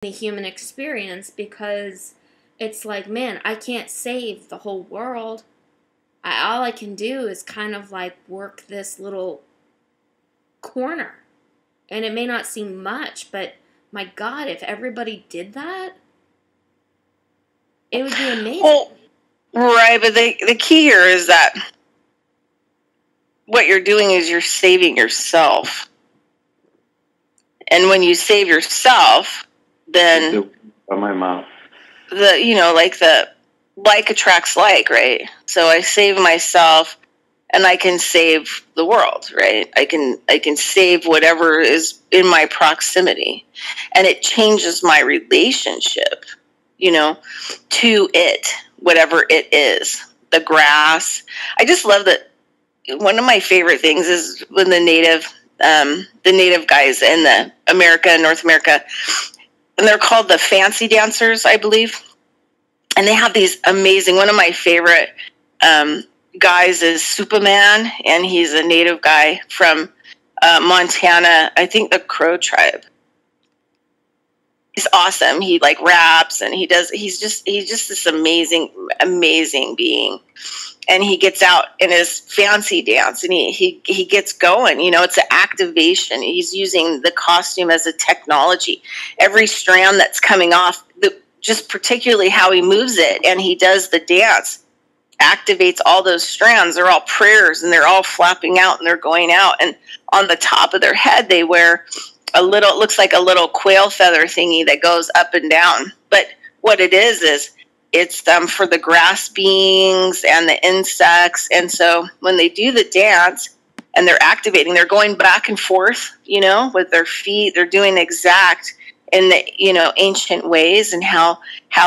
the human experience, because it's like, man, I can't save the whole world. All I can do is kind of like work this little corner. And it may not seem much, but my God, if everybody did that, it would be amazing. Well, right, but the key here is that what you're doing is you're saving yourself. And when you save yourself, then my mouth. Like attracts like, right? So I save myself and I can save the world, right? I can save whatever is in my proximity. And it changes my relationship, to it, whatever it is. The grass. I just love that. One of my favorite things is when the native guys in North America, and they're called the fancy dancers, I believe. And they have these amazing, one of my favorite guys is Superman, and he's a native guy from Montana, I think the Crow tribe. He's awesome. He like raps and he's just this amazing being. And he gets out in his fancy dance and he gets going. It's an activation. He's using the costume as a technology. Every strand that's coming off, just particularly how he moves it and he does the dance, activates all those strands. They're all prayers and they're all flapping out and they're going out. And on the top of their head, they wear it looks like a little quail feather thingy that goes up and down. But what it is it's for the grass beings and the insects. And so when they do the dance and they're activating, they're going back and forth, with their feet. They're doing exact in the, ancient ways and how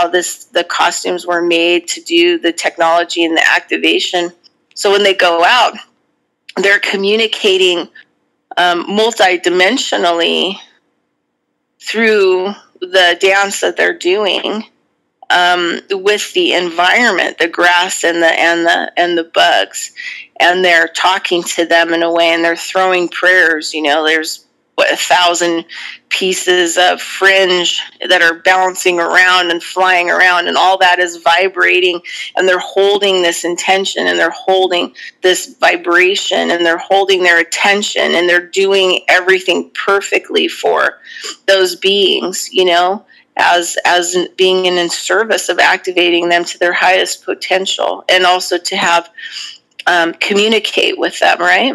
the costumes were made to do the technology and the activation. So when they go out, they're communicating multidimensionally through the dance that they're doing. With the environment, the grass and the bugs, and they're talking to them in a way, and they're throwing prayers. There's 1,000 pieces of fringe that are bouncing around and flying around, and all that is vibrating, and they're holding this intention, and they're holding this vibration, and they're holding their attention, and they're doing everything perfectly for those beings, as being in service of activating them to their highest potential, and also to have communicate with them, right?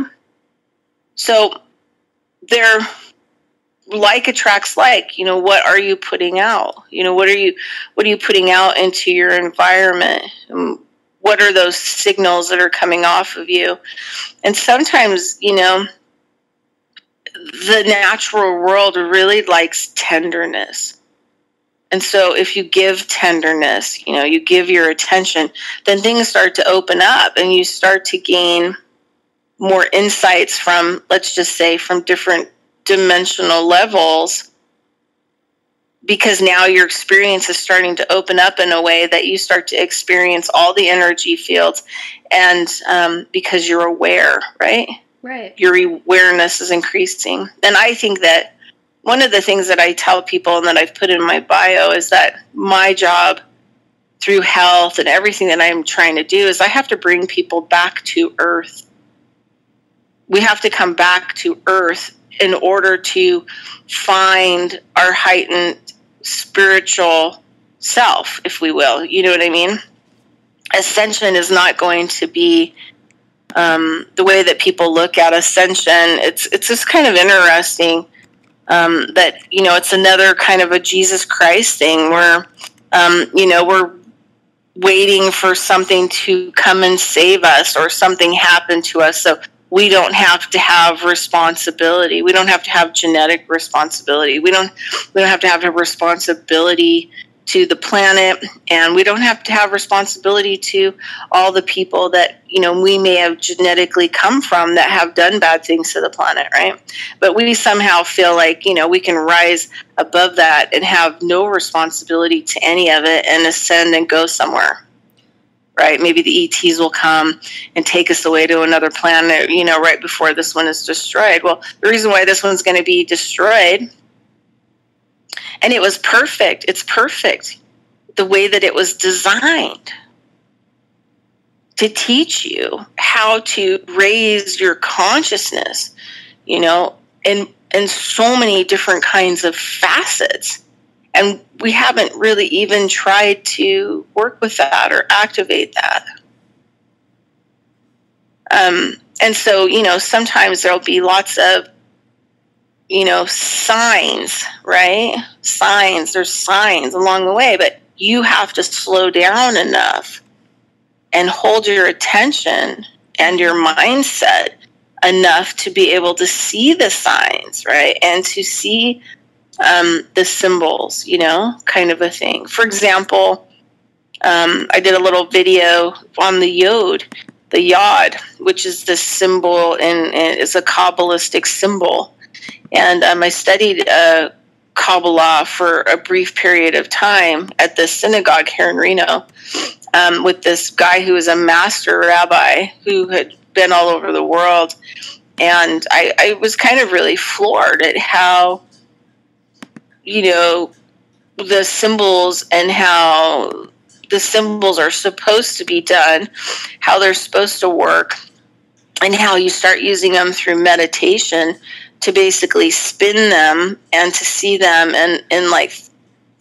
So they're like attracts like. What are you putting out? What are you putting out into your environment? What are those signals that are coming off of you? And sometimes, the natural world really likes tenderness. And so if you give tenderness, you give your attention, then things start to open up and you start to gain more insights from, let's just say, from different dimensional levels, because now your experience is starting to open up in a way that you start to experience all the energy fields, and because you're aware, right? Right. Your awareness is increasing. And I think that one of the things that I tell people and that I've put in my bio is that my job through health and everything that I'm trying to do is I have to bring people back to earth. We have to come back to earth in order to find our heightened spiritual self, if we will. You know what I mean? Ascension is not going to be the way that people look at ascension. It's just kind of interesting. That, it's another kind of a Jesus Christ thing where, we're waiting for something to come and save us or something happen to us. So we don't have to have responsibility. We don't have to have genetic responsibility. We don't have to have a responsibility to the planet, and we don't have to have responsibility to all the people that, we may have genetically come from that have done bad things to the planet, right? But we somehow feel like, we can rise above that and have no responsibility to any of it and ascend and go somewhere, right? Maybe the ETs will come and take us away to another planet, right before this one is destroyed. Well, the reason why this one's going to be destroyed And it was perfect. It's perfect the way that it was designed to teach you how to raise your consciousness, you know, in so many different kinds of facets. And we haven't really even tried to work with that or activate that. And so, you know, sometimes there'll be lots of, you know, signs, right? There's signs along the way, but you have to slow down enough and hold your attention and your mindset enough to be able to see the signs, right? And to see the symbols, you know, kind of a thing. For example, I did a little video on the yod, which is this symbol, and it's a Kabbalistic symbol. And I studied Kabbalah for a brief period of time at the synagogue here in Reno with this guy who was a master rabbi who had been all over the world. And I was kind of really floored at how, you know, the symbols and how the symbols are supposed to be done, how they're supposed to work, and how you start using them through meditation to basically spin them and to see them in like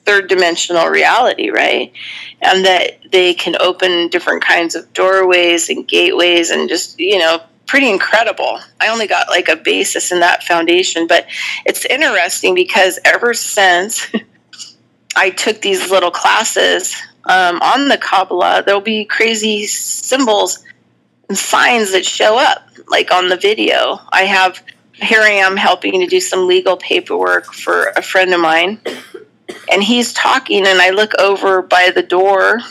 third dimensional reality, right? And that they can open different kinds of doorways and gateways and just, you know, pretty incredible. I only got like a basis in that foundation, but it's interesting because ever since I took these little classes on the Kabbalah, there'll be crazy symbols and signs that show up, like on the video. Here I am helping to do some legal paperwork for a friend of mine, and he's talking, and I look over by the door,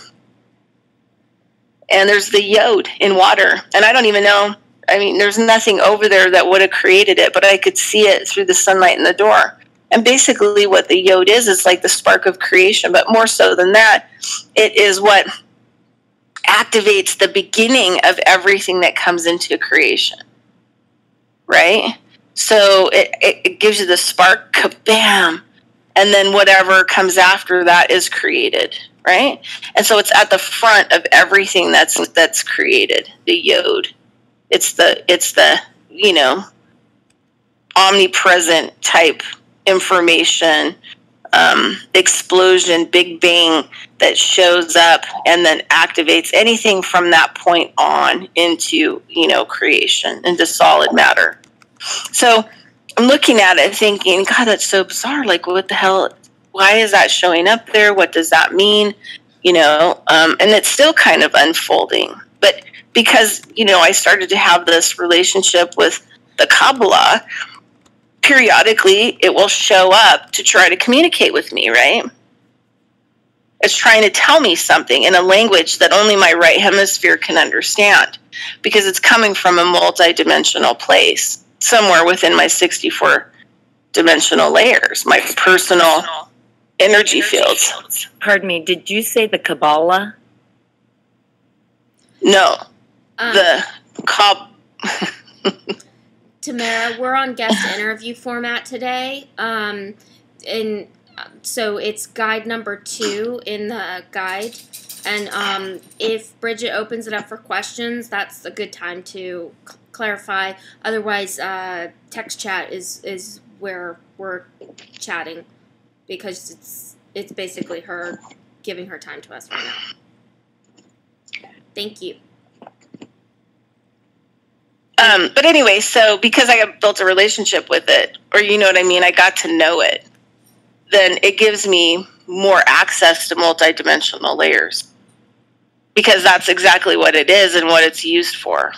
and there's the yod in water, and I don't even know. I mean, there's nothing over there that would have created it, but I could see it through the sunlight in the door. And basically what the yod is like the spark of creation, but more so than that, it is what activates the beginning of everything that comes into creation, right? So it gives you the spark, kabam, and then whatever comes after that is created, right? And so it's at the front of everything that's created, the yod. It's the you know, omnipresent type information, explosion, big bang that shows up and then activates anything from that point on into, you know, creation, into solid matter. So I'm looking at it thinking, God, that's so bizarre. Like, what the hell? Why is that showing up there? What does that mean? You know, and it's still kind of unfolding. But because, you know, I started to have this relationship with the Kabbalah, periodically it will show up to try to communicate with me, right? It's trying to tell me something in a language that only my right hemisphere can understand, because it's coming from a multi-dimensional place, somewhere within my 64 dimensional layers, my personal energy fields. Pardon me, did you say the Kabbalah? No, the Tamara, we're on guest interview format today, and so it's guide number 2 in the guide, and if Bridgette opens it up for questions, that's a good time to clarify. Otherwise, text chat is where we're chatting, because it's basically her giving her time to us right now. Thank you. But anyway, so because I have built a relationship with it, or you know what I mean, I got to know it, then it gives me more access to multidimensional layers, because that's exactly what it is and what it's used for.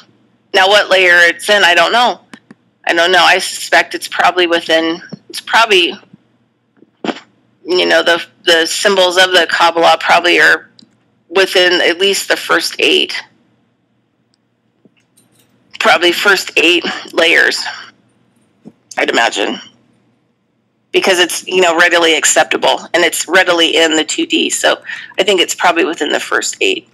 Now, what layer it's in, I don't know. I suspect it's probably, you know, the symbols of the Kabbalah probably are within at least the first 8. Probably first 8 layers, I'd imagine, because it's, you know, readily acceptable and it's readily in the 2D. So I think it's probably within the first 8.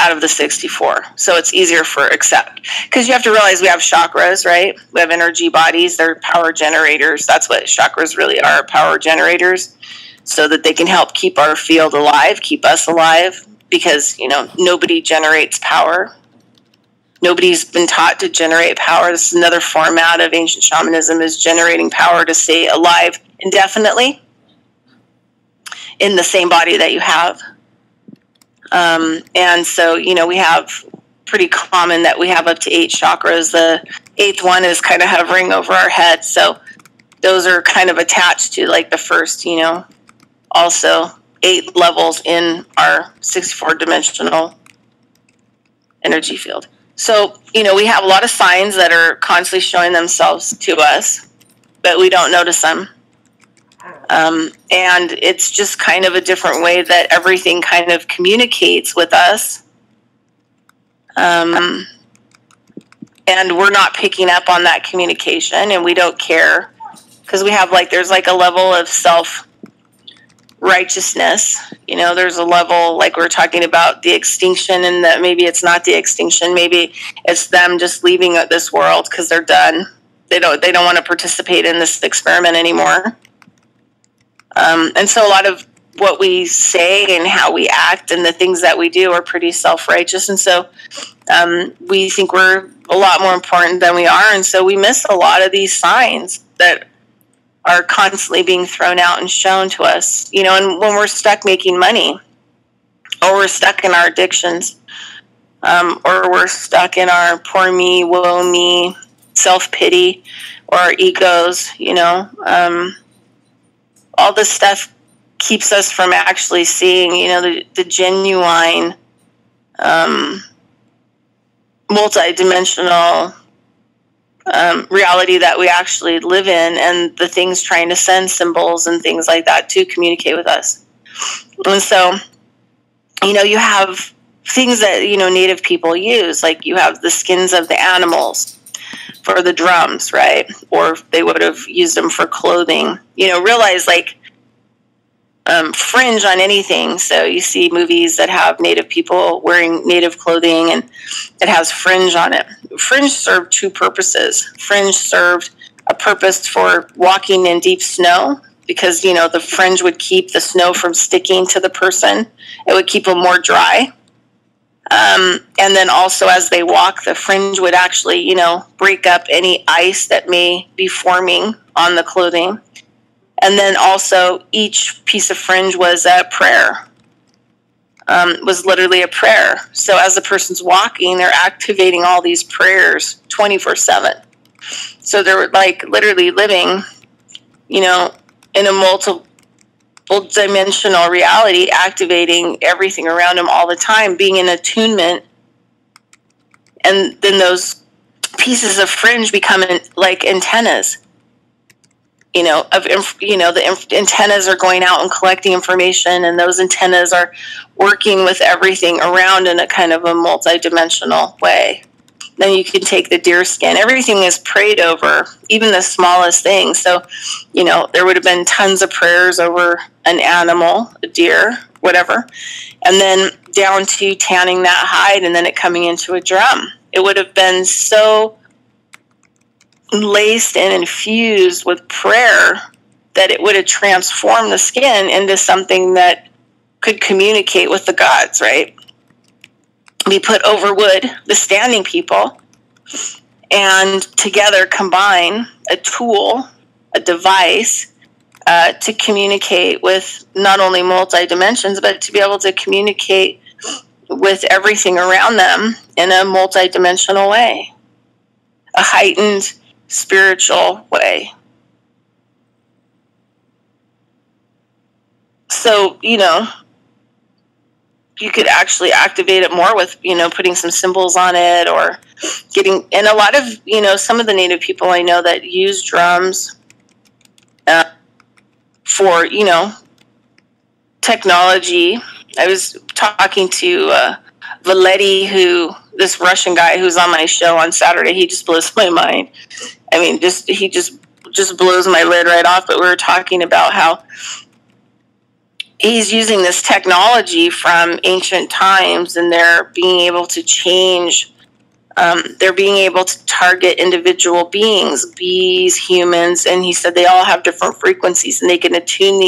out of the 64. So it's easier for accept. Because you have to realize we have chakras, right? We have energy bodies. They're power generators. That's what chakras really are, power generators, so that they can help keep our field alive, keep us alive. Because, nobody generates power. Nobody's been taught to generate power. This is another format of ancient shamanism, is generating power to stay alive indefinitely in the same body that you have. And so, we have pretty common that we have up to 8 chakras. The 8th one is kind of hovering over our head. So those are kind of attached to like the first, also 8 levels in our 64 dimensional energy field. So, we have a lot of signs that are constantly showing themselves to us, but we don't notice them. And it's just kind of a different way that everything kind of communicates with us. And we're not picking up on that communication, and we don't care, because we have there's a level of self-righteousness. There's a level, like we're talking about the extinction, and that maybe it's not the extinction. Maybe it's them just leaving this world because they're done. They don't want to participate in this experiment anymore. And so a lot of what we say and how we act and the things that we do are pretty self-righteous. And so we think we're a lot more important than we are. And so we miss a lot of these signs that are constantly being thrown out and shown to us. And when we're stuck making money, or we're stuck in our addictions, or we're stuck in our poor me, woe me, self-pity, or our egos, all this stuff keeps us from actually seeing, the genuine, multidimensional reality that we actually live in, and the things trying to send symbols and things like that to communicate with us. And so, you have things that, Native people use, like you have the skins of the animals for the drums, right? Or they would have used them for clothing. Realize fringe on anything. So you see movies that have Native people wearing Native clothing, and it has fringe on it. Fringe served 2 purposes. Fringe served a purpose for walking in deep snow, because, the fringe would keep the snow from sticking to the person. It would keep them more dry. And then also as they walk, the fringe would actually, break up any ice that may be forming on the clothing. And then also each piece of fringe was a prayer, was literally a prayer. So as the person's walking, they're activating all these prayers 24/7. So they're literally living, in a multiple dimensional reality, activating everything around them all the time, being in attunement. And then those pieces of fringe become like antennas, the antennas are going out and collecting information, and those antennas are working with everything around in a kind of a multi-dimensional way. Then you can take the deer skin. Everything is prayed over, even the smallest things. So, there would have been tons of prayers over an animal, a deer, whatever. And then down to tanning that hide and then it coming into a drum. It would have been so laced and infused with prayer that it would have transformed the skin into something that could communicate with the gods, right? We put over wood, the standing people, and together combine a tool, a device, to communicate with not only multi-dimensions, but to be able to communicate with everything around them in a multi-dimensional way, a heightened spiritual way. So, you could actually activate it more with, putting some symbols on it, or and a lot of, some of the Native people I know that use drums for, technology. I was talking to Valetti, this Russian guy who's on my show on Saturday. He just blows my mind. I mean, he just blows my lid right off. But we were talking about how he's using this technology from ancient times, and they're being able to change. They're being able to target individual beings, bees, humans, and he said they all have different frequencies, and they can attune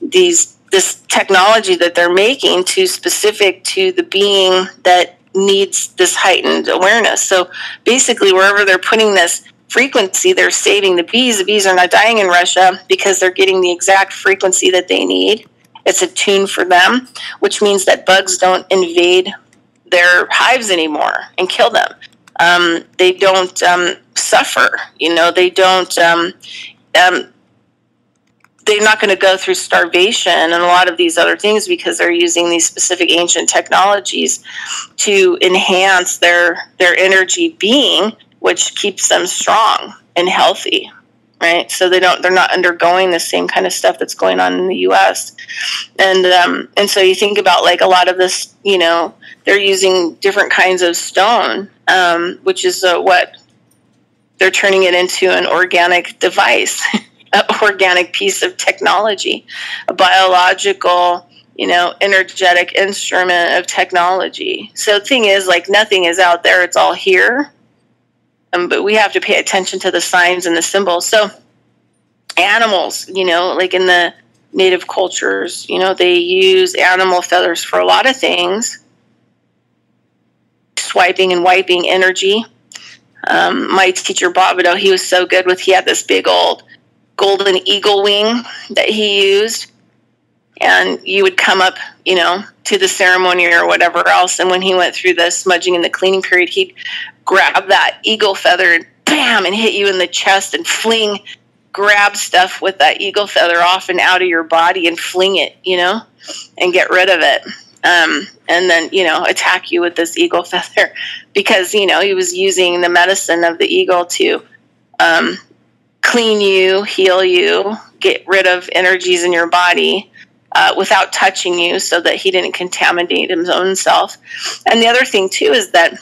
this technology that they're making to specific to the being that needs this heightened awareness. So basically, wherever they're putting this frequency, they're saving the bees. The bees are not dying in Russia because they're getting the exact frequency that they need. It's attuned for them, which means that bugs don't invade their hives anymore and kill them. They don't suffer. They don't. They're not going to go through starvation and a lot of these other things because they're using these specific ancient technologies to enhance their energy being, which keeps them strong and healthy, right? So they're not undergoing the same kind of stuff that's going on in the U.S. And so you think about like a lot of this, they're using different kinds of stone, which is what they're turning it into an organic device. An organic piece of technology, a biological, energetic instrument of technology. So the thing is, like, nothing is out there, it's all here. But we have to pay attention to the signs and the symbols. So animals, like in the native cultures, they use animal feathers for a lot of things. Swiping and wiping energy. My teacher, Bobido, he was so good he had this big old golden eagle wing that he used, and you would come up, to the ceremony or whatever else, and when he went through the smudging and the cleaning period, he'd grab that eagle feather and bam, and hit you in the chest and grab stuff with that eagle feather off and out of your body and fling it, and get rid of it. And then, attack you with this eagle feather because, he was using the medicine of the eagle to, clean you, heal you, get rid of energies in your body without touching you so that he didn't contaminate his own self. And the other thing, too, is that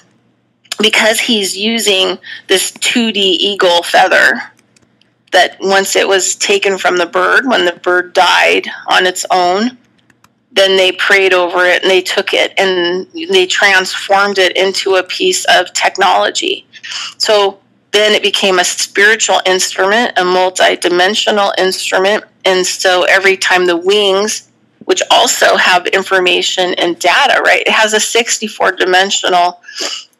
because he's using this 2D eagle feather, that once it was taken from the bird, when the bird died on its own, then they prayed over it and they took it and they transformed it into a piece of technology. So then it became a spiritual instrument, a multi-dimensional instrument. And so every time the wings, which also have information and data, right? It has a 64-dimensional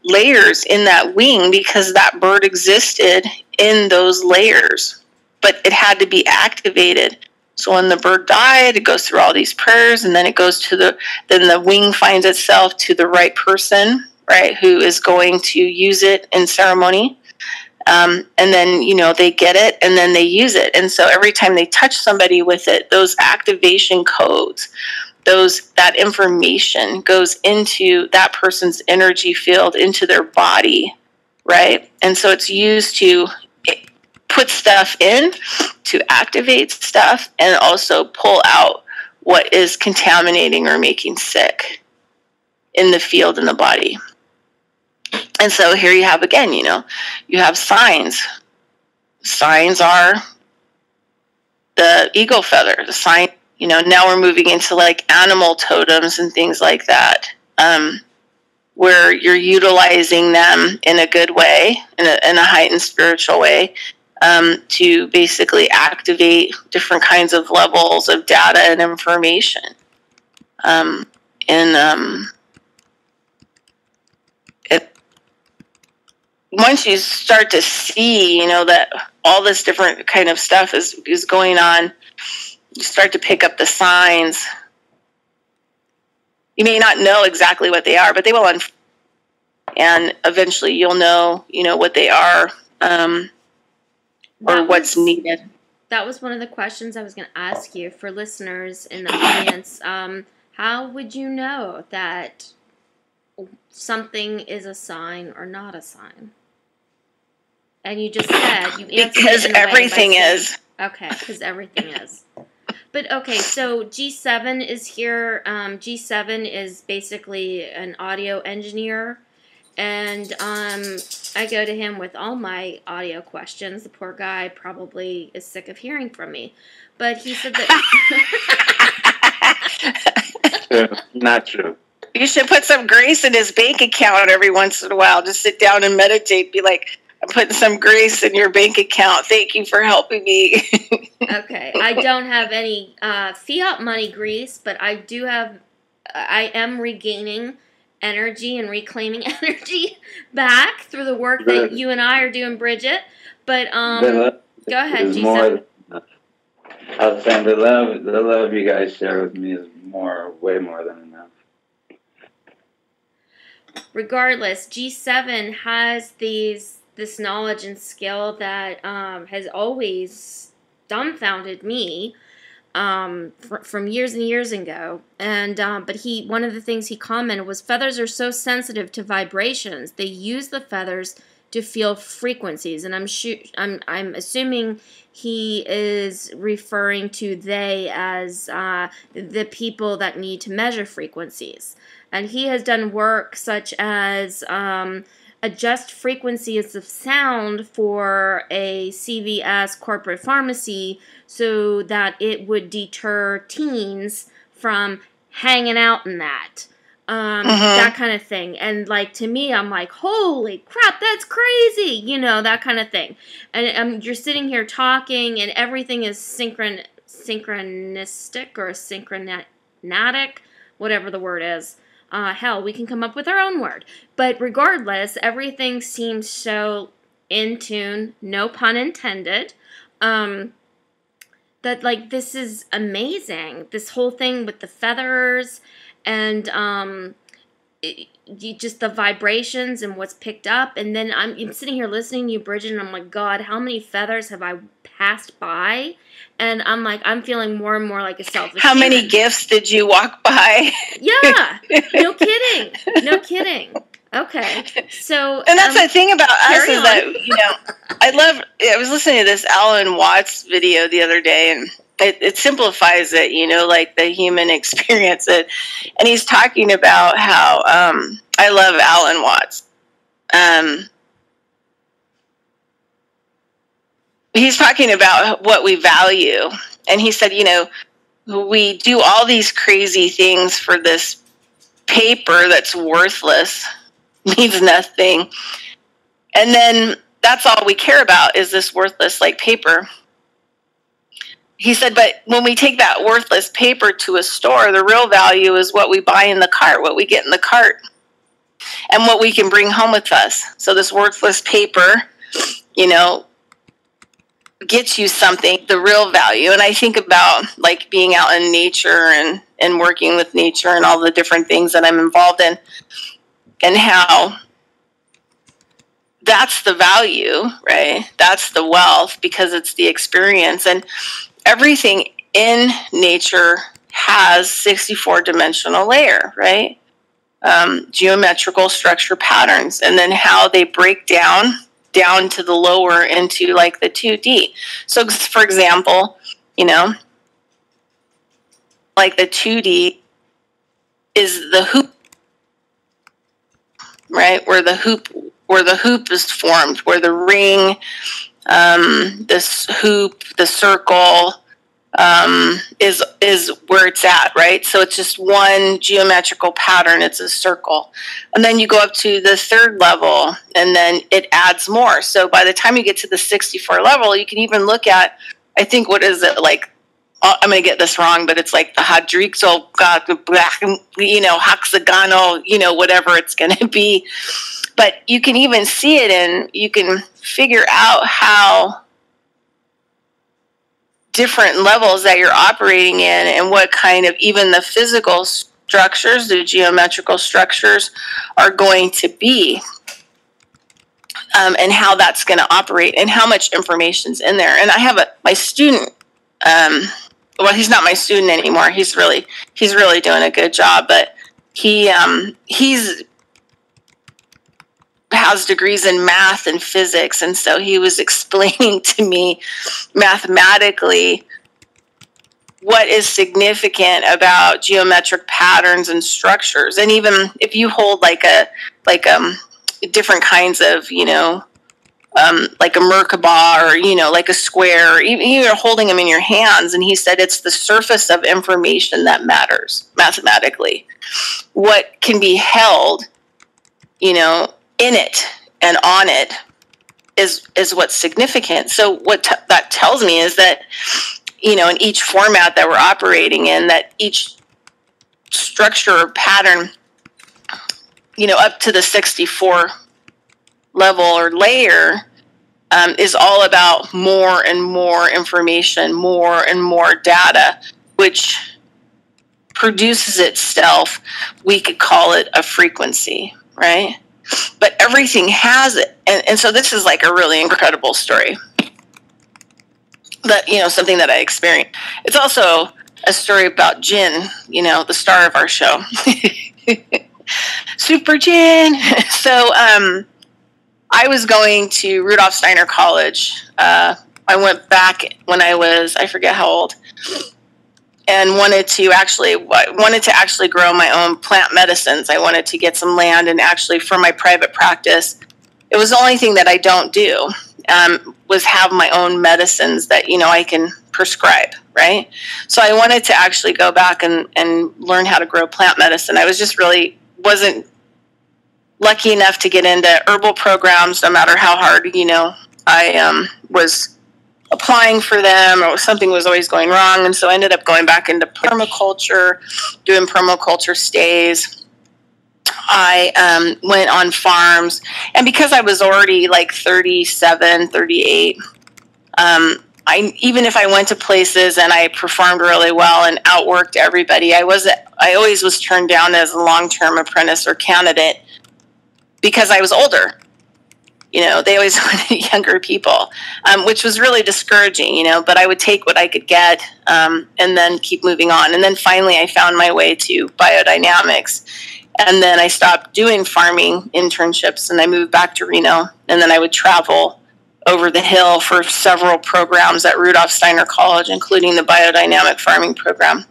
layers in that wing because that bird existed in those layers, but it had to be activated. So when the bird died, it goes through all these prayers, and then it goes to then the wing finds itself to the right person, right, who is going to use it in ceremony. And then, they get it and then they use it. And so every time they touch somebody with it, those activation codes, that information goes into that person's energy field, into their body, right? And so it's used to put stuff in, to activate stuff, and also pull out what is contaminating or making sick in the field in the body. And so here you have, again, you have signs. Signs are the eagle feather. The sign, now we're moving into like animal totems and things like that, where you're utilizing them in a good way, in a heightened spiritual way, to basically activate different kinds of levels of data and information. Once you start to see, that all this different kind of stuff is going on, you start to pick up the signs. You may not know exactly what they are, but they will and eventually you'll know, what they are, or what's needed. That was one of the questions I was going to ask you for listeners in the audience. How would you know that something is a sign or not a sign? And you just said you answered because everything is. Okay, because everything is. But okay, so G7 is here. G7 is basically an audio engineer, and I go to him with all my audio questions. The poor guy probably is sick of hearing from me, but he said that true. Not true. You should put some grace in his bank account every once in a while. Just sit down and meditate. Be like, I'm putting some grace in your bank account. Thank you for helping me. Okay. I don't have any fiat money grease, but I am regaining energy and reclaiming energy back through the work that you and I are doing, Bridgette. But go ahead, G7. I was saying the love you guys share with me is way more than enough. Regardless, G7 has this knowledge and skill that has always dumbfounded me from years and years ago. And but one of the things he commented was feathers are so sensitive to vibrations. They use the feathers to feel frequencies, and I'm assuming he is referring to they as the people that need to measure frequencies. And he has done work such as adjust frequencies of sound for a CVS corporate pharmacy so that it would deter teens from hanging out in that. That kind of thing. And like, to me, I'm like, holy crap, that's crazy, you know, that kind of thing. And you're sitting here talking and everything is synchronistic or synchronatic, whatever the word is. Hell, we can come up with our own word. But regardless, everything seems so in tune, no pun intended, that like, this is amazing. This whole thing with the feathers and just the vibrations and what's picked up. And then I'm sitting here listening to you, Bridgette, and I'm like, God, how many feathers have I passed by? And I'm like, I'm feeling more and more like a selfish How many human. gifts did you walk by? Yeah, no kidding. No kidding. Okay, so... And that's the thing about us is on. that, you know, I was listening to this Alan Watts video the other day, and it simplifies it, you know, like the human experience. And he's talking about how, I love Alan Watts. He's talking about what we value. And he said, you know, we do all these crazy things for this paper that's worthless, means nothing. And then that's all we care about is this worthless, like, paper. He said, but when we take that worthless paper to a store, the real value is what we buy in the cart, what we get in the cart, and what we can bring home with us. So this worthless paper, you know, gets you something, the real value. And I think about like being out in nature and working with nature and all the different things that I'm involved in, and how that's the value, right? That's the wealth, because it's the experience. And everything in nature has 64-dimensional layer, right? Geometrical structure patterns, and then how they break down to the lower into like the 2D. So for example, you know, like the 2D is the hoop, right? Where the hoop is formed, where the ring, this hoop, the circle, is where it's at, right? So it's just one geometrical pattern. It's a circle. And then you go up to the third level, and then it adds more. So by the time you get to the 64 level, you can even look at, I think, what is it, like, I'm going to get this wrong, but it's like the hadrixo, you know, hexagonal, you know, whatever it's going to be. But you can even see it, and you can figure out how different levels that you're operating in, and what kind of, even the physical structures, the geometrical structures are going to be, and how that's going to operate, and how much information's in there. And I have my student, well, he's not my student anymore. He's really doing a good job, but he's has degrees in math and physics, and so he was explaining to me mathematically what is significant about geometric patterns and structures. And even if you hold like different kinds of, you know, like a Merkaba or, you know, like a square, even you're holding them in your hands. And he said it's the surface of information that matters mathematically. What can be held, you know, in it and on it is what's significant. So what that tells me is that, you know, in each format that we're operating in, that each structure or pattern, you know, up to the 64 level or layer, is all about more and more information, more and more data, which produces itself. We could call it a frequency, right? But everything has it. And so this is like a really incredible story. That, you know, something that I experienced. It's also a story about Jin, you know, the star of our show. Super Jin. So, I was going to Rudolph Steiner College. I went back when I was, I forget how old, and wanted to actually grow my own plant medicines. I wanted to get some land, and actually for my private practice, it was the only thing that I don't do, was have my own medicines that, you know, I can prescribe, right? So I wanted to actually go back and learn how to grow plant medicine. I was just really wasn't lucky enough to get into herbal programs, no matter how hard, you know, I was applying for them, or something was always going wrong. And so I ended up going back into permaculture, doing permaculture stays. I went on farms, and because I was already like 37, 38, even if I went to places and I performed really well and outworked everybody, I always was turned down as a long-term apprentice or candidate, because I was older. You know, they always wanted younger people, which was really discouraging, you know, but I would take what I could get, and then keep moving on. And then finally I found my way to biodynamics. And then I stopped doing farming internships, and I moved back to Reno. And then I would travel over the hill for several programs at Rudolph Steiner College, including the biodynamic farming program.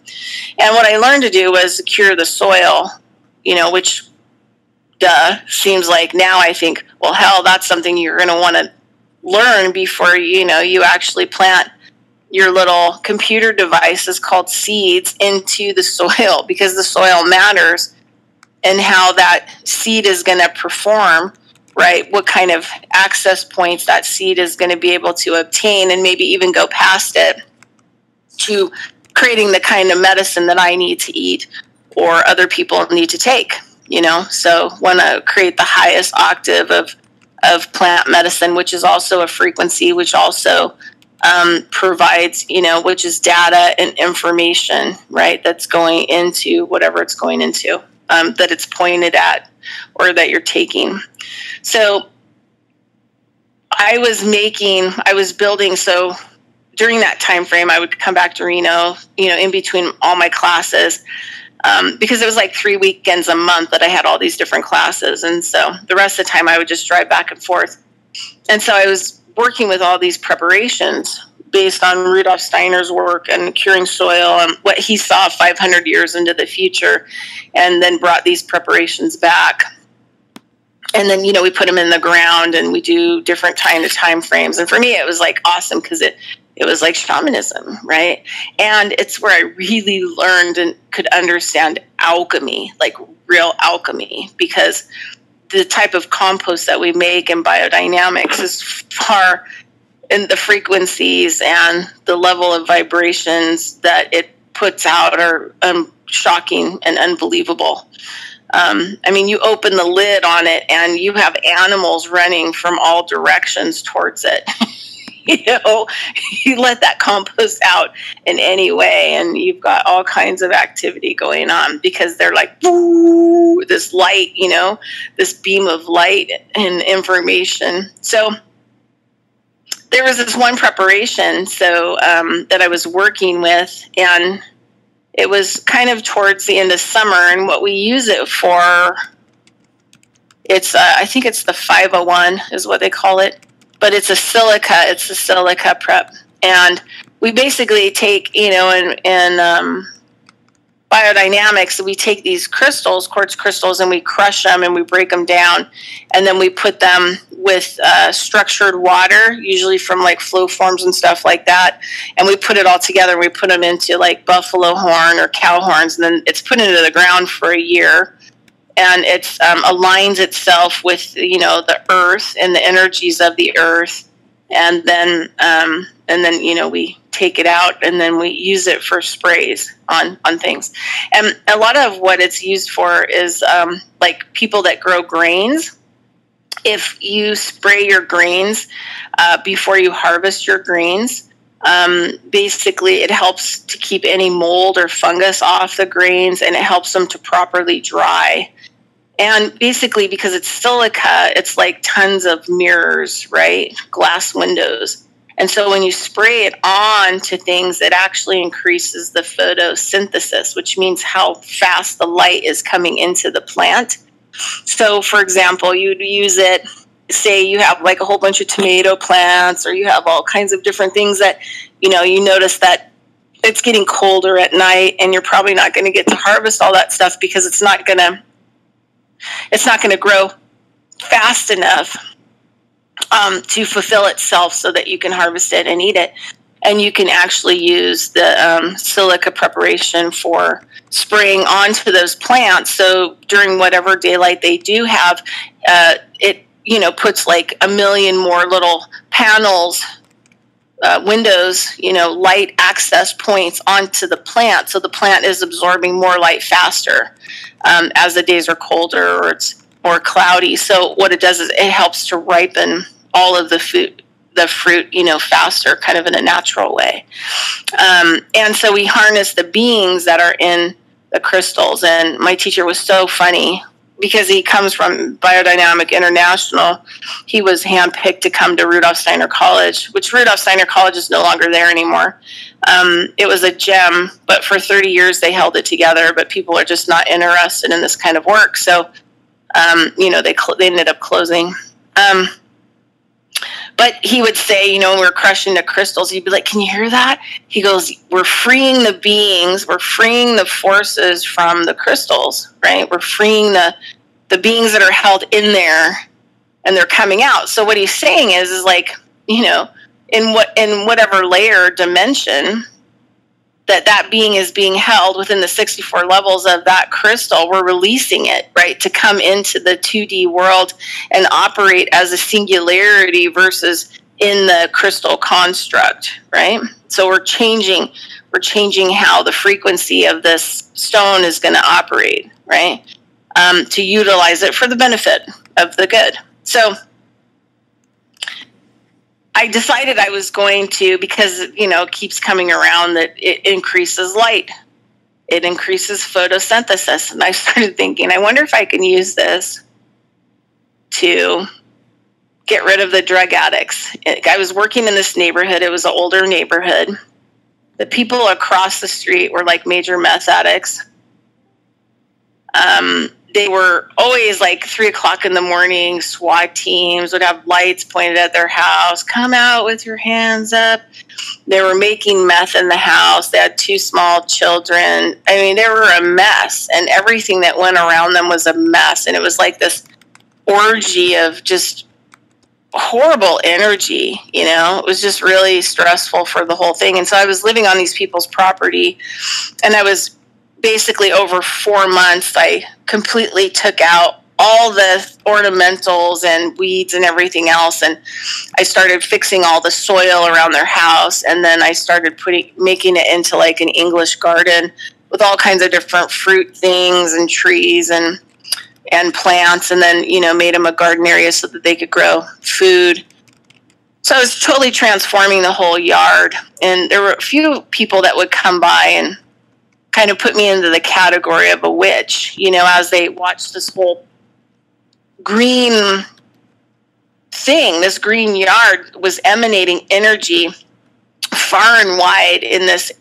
And what I learned to do was cure the soil, you know, which seems like now I think, well, hell, that's something you're going to want to learn before, you know, you actually plant your little computer devices called seeds into the soil, because the soil matters, and how that seed is going to perform, right? What kind of access points that seed is going to be able to obtain, and maybe even go past it to creating the kind of medicine that I need to eat or other people need to take. You know, so want to create the highest octave of plant medicine, which is also a frequency, which also provides, you know, which is data and information, right? That's going into whatever it's going into, that it's pointed at or that you're taking. So I was building. So during that time frame, I would come back to Reno, you know, in between all my classes. Because it was like 3 weekends a month that I had all these different classes. And so the rest of the time I would just drive back and forth. And so I was working with all these preparations based on Rudolph Steiner's work and curing soil and what he saw 500 years into the future, and then brought these preparations back. And then, you know, we put them in the ground, and we do different time frames. And for me, it was like awesome, because it was like shamanism, right? And it's where I really learned and could understand alchemy, like real alchemy, because the type of compost that we make in biodynamics is far in the frequencies and the level of vibrations that it puts out are shocking and unbelievable. I mean, you open the lid on it and you have animals running from all directions towards it. You know, you let that compost out in any way, and you've got all kinds of activity going on, because they're like, woo, this light, you know, this beam of light and information. So there was this one preparation that I was working with, and it was kind of towards the end of summer, and what we use it for, I think it's the 501 is what they call it. But it's a silica prep. And we basically take, you know, and biodynamics, we take these crystals, quartz crystals, and we crush them and we break them down, and then we put them with structured water, usually from like flow forms and stuff like that, and we put it all together. We put them into like buffalo horn or cow horns, and then it's put into the ground for a year, and it aligns itself with the earth and the energies of the earth, and then we take it out and then we use it for sprays on things. And a lot of what it's used for is like people that grow grains. If you spray your grains before you harvest your grains, basically it helps to keep any mold or fungus off the grains, and it helps them to properly dry. And basically, because it's silica, it's like tons of mirrors, right? Glass windows. And so when you spray it on to things, it actually increases the photosynthesis, which means how fast the light is coming into the plant. So, for example, you'd use it, say you have like a whole bunch of tomato plants, or you have all kinds of different things that, you notice that it's getting colder at night, and you're probably not going to get to harvest all that stuff because it's not going to grow fast enough to fulfill itself so that you can harvest it and eat it. And you can actually use the silica preparation for spraying onto those plants. So during whatever daylight they do have, it puts like 1 million more little panels, windows, light access points onto the plant. So the plant is absorbing more light faster as the days are colder or it's more cloudy. So what it does is it helps to ripen all of the fruit, faster, kind of in a natural way. And so we harness the beings that are in the crystals. And my teacher was so funny because he comes from Biodynamic International. He was handpicked to come to Rudolf Steiner College, which Rudolf Steiner College is no longer there anymore. It was a gem, but for 30 years they held it together, but people are just not interested in this kind of work. So, they ended up closing. But he would say, when we're crushing the crystals, he'd be like, can you hear that? He goes, we're freeing the beings, we're freeing the forces from the crystals, right? We're freeing the beings that are held in there, and they're coming out. So what he's saying is like, in whatever layer dimension that being is being held within the 64 levels of that crystal, we're releasing it, right, to come into the 2D world and operate as a singularity versus in the crystal construct, right? So we're changing how the frequency of this stone is going to operate, right, to utilize it for the benefit of the good. So I decided I was going to, because, it keeps coming around that it increases light. It increases photosynthesis. And I started thinking, I wonder if I can use this to get rid of the drug addicts. I was working in this neighborhood. It was an older neighborhood. The people across the street were like major meth addicts. They were always like 3 o'clock in the morning. SWAT teams would have lights pointed at their house. Come out with your hands up. They were making meth in the house. They had 2 small children. I mean, they were a mess, and everything that went around them was a mess. And it was like this orgy of just horrible energy. It was just really stressful for the whole thing. And so I was living on these people's property, and I was basically over 4 months, I completely took out all the ornamentals and weeds and everything else, and I started fixing all the soil around their house, and then I started making it into like an English garden with all kinds of different fruit things and trees and plants, and then made them a garden area so that they could grow food. So I was totally transforming the whole yard, and there were a few people that would come by and kind of put me into the category of a witch, as they watched this whole green thing. This green yard was emanating energy far and wide in this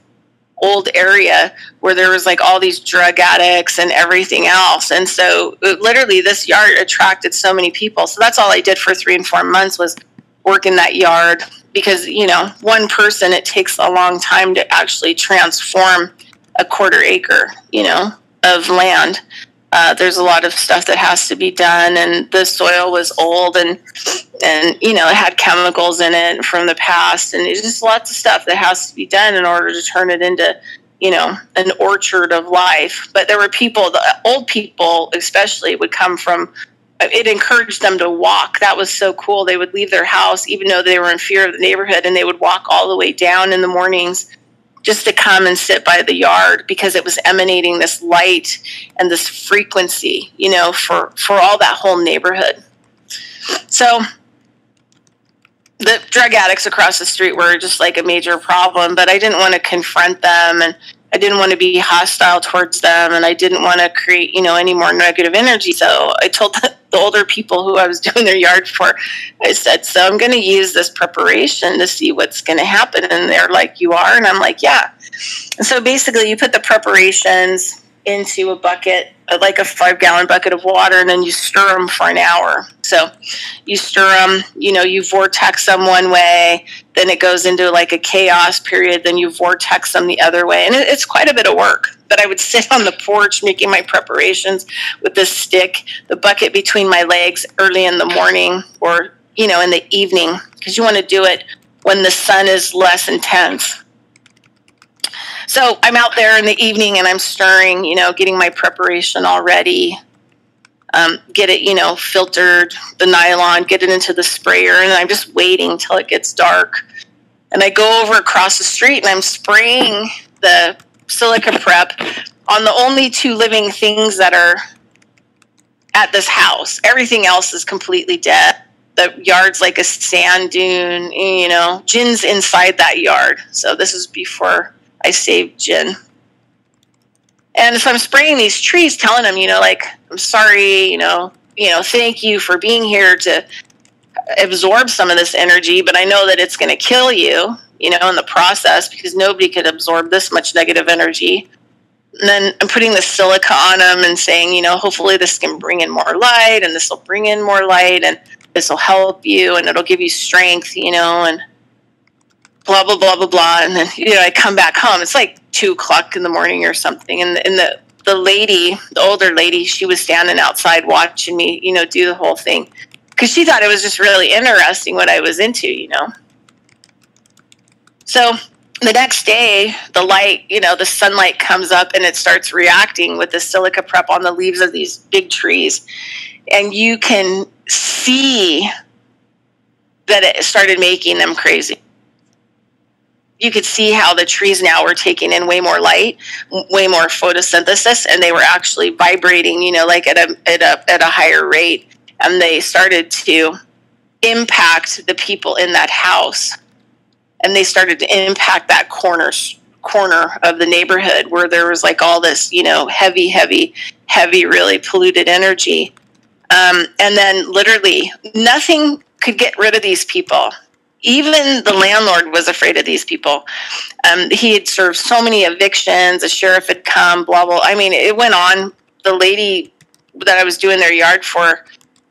old area where there was like all these drug addicts and everything else. And so literally this yard attracted so many people. So that's all I did for 3 and 4 months was work in that yard, because, one person, it takes a long time to actually transform a quarter acre, of land. There's a lot of stuff that has to be done, and the soil was old and it had chemicals in it from the past, and there's just lots of stuff that has to be done in order to turn it into, an orchard of life. But there were people, the old people especially, would come from, it encouraged them to walk. That was so cool. They would leave their house, even though they were in fear of the neighborhood, and they would walk all the way down in the mornings just to come and sit by the yard, because it was emanating this light and this frequency, for all that whole neighborhood. So the drug addicts across the street were just like a major problem, but I didn't want to confront them, and I didn't want to be hostile towards them, and I didn't want to create, any more negative energy. So I told the older people who I was doing their yard for, I said, so I'm going to use this preparation to see what's going to happen. And they're like, you are? And I'm like, yeah. And so basically you put the preparations into a bucket, like a 5-gallon bucket of water, and then you stir them for an hour. So you stir them, you vortex them one way, then it goes into like a chaos period, then you vortex them the other way. And it's quite a bit of work. But I would sit on the porch making my preparations with this stick, the bucket between my legs early in the morning or, in the evening, because you want to do it when the sun is less intense. So I'm out there in the evening and I'm stirring, getting my preparation all ready, get it, filtered, the nylon, get it into the sprayer, and I'm just waiting till it gets dark. And I go over across the street and I'm spraying the silica prep on the only 2 living things that are at this house. Everything else is completely dead. The yard's like a sand dune, Jin's inside that yard. So this is before I saved Jin. And so I'm spraying these trees, telling them, I'm sorry, thank you for being here to absorb some of this energy, but I know that it's going to kill you, in the process, because nobody could absorb this much negative energy. And then I'm putting the silica on them and saying, hopefully this can bring in more light, and this will bring in more light, and this will help you, and it'll give you strength, and blah, blah, blah, blah, blah. And then, I come back home. It's like 2:00 in the morning or something. And the lady, the older lady, she was standing outside watching me, do the whole thing. Because she thought it was just really interesting what I was into, So the next day, the light, the sunlight comes up and it starts reacting with the silica prep on the leaves of these big trees. And you can see that it started making them crazy. You could see how the trees now were taking in way more light, way more photosynthesis, and they were actually vibrating, like at a higher rate. And they started to impact the people in that house. And they started to impact that corner of the neighborhood where there was like all this, heavy, really polluted energy. And then literally nothing could get rid of these people. Even the landlord was afraid of these people. He had served so many evictions. The sheriff had come, blah, blah. I mean, it went on. The lady that I was doing their yard for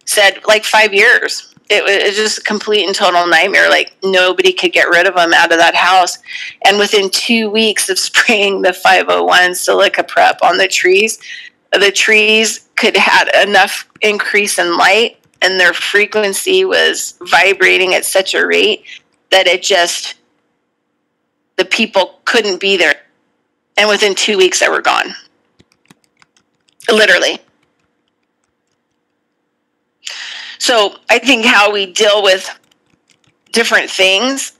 said like 5 years. It was just a complete and total nightmare. Like nobody could get rid of them out of that house. And within 2 weeks of spraying the 501 silica prep on the trees could had enough increase in light, and their frequency was vibrating at such a rate that the people couldn't be there. And within 2 weeks, they were gone. Literally. So I think how we deal with different things,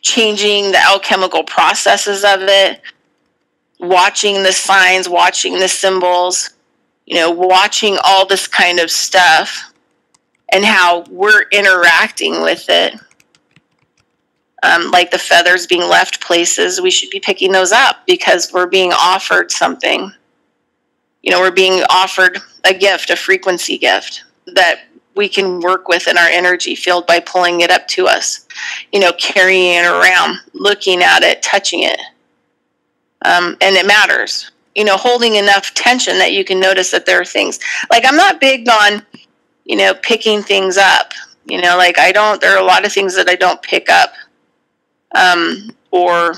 changing the alchemical processes of it, watching the signs, watching the symbols, watching all this kind of stuff and how we're interacting with it. Like the feathers being left places, we should be picking those up because we're being offered something. We're being offered a gift, a frequency gift that we can work with in our energy field by pulling it up to us, carrying it around, looking at it, touching it. And it matters. Holding enough tension that you can notice that there are things. Like, I'm not big on, picking things up. There are a lot of things that I don't pick up. Or